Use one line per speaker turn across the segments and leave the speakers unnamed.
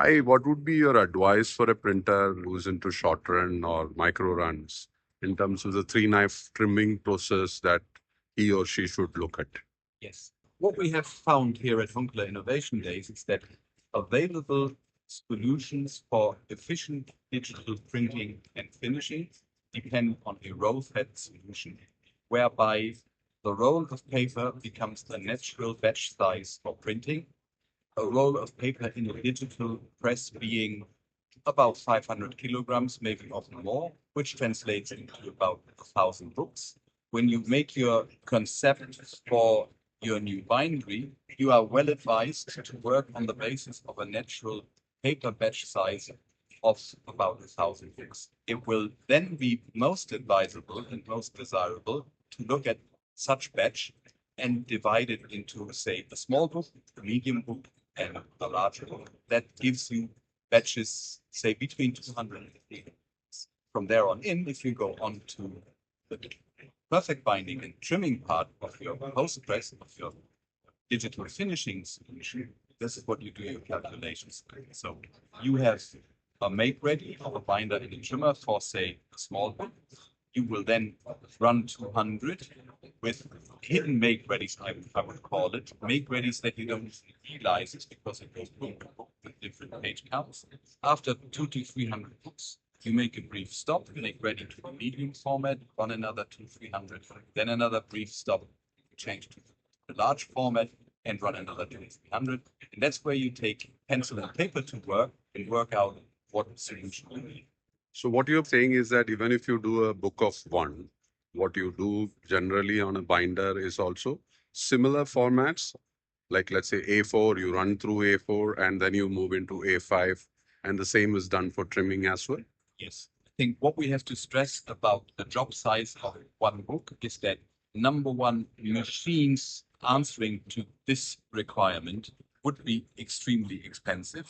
Hi, what would be your advice for a printer who's into short run or micro runs in terms of the three knife trimming process that he or she should look at?
Yes. What we have found here at Hunkeler Innovation Days is that available solutions for efficient digital printing and finishing depend on a roll-fed solution, whereby the roll of paper becomes the natural batch size for printing. A roll of paper in a digital press being about 500 kilograms, maybe often more, which translates into about 1,000 books. When you make your concept for your new bindery, you are well advised to work on the basis of a natural paper batch size of about 1,000 books. It will then be most advisable and most desirable to look at such batch and divide it into, say, a small book, a medium book, and a larger book. That gives you batches, say, between 200 and 300. From there on in, if you go on to the perfect binding and trimming part of your post-press, of your digital finishing solution, this is what you do your calculations. So you have a make ready of a binder and a trimmer for, say, a small book. You will then run 200 with hidden make readies, I would call it. Make readies that you don't realize is because it goes book to book with different page counts. After 200 to 300 books, you make a brief stop, make ready to the medium format, run another 200 to 300, then another brief stop, change to the large format, and run another 200 to 300. And that's where you take pencil and paper to work and work out what solution you need.
So, what you're saying is that even if you do a book of one, what you do generally on a binder is also similar formats, like let's say A4, you run through A4 and then you move into A5, and the same is done for trimming as well.
Yes. I think what we have to stress about the job size of one book is that number one, machines answering to this requirement would be extremely expensive.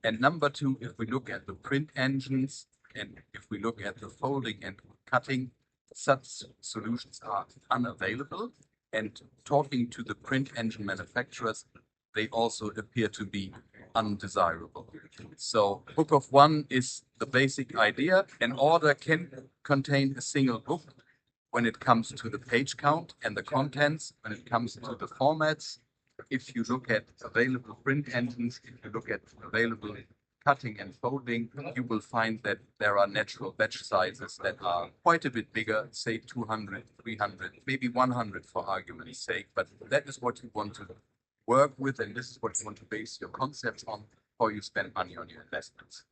And number two, if we look at the print engines and if we look at the folding and cutting, such solutions are unavailable. And talking to the print engine manufacturers, they also appear to be undesirable. So book of one is the basic idea. An order can contain a single book when it comes to the page count and the contents, when it comes to the formats. If you look at available print engines, if you look at available cutting and folding, you will find that there are natural batch sizes that are quite a bit bigger, say 200, 300, maybe 100 for argument's sake. But that is what you want to work with, and this is what you want to base your concepts on, or you spend money on your investments.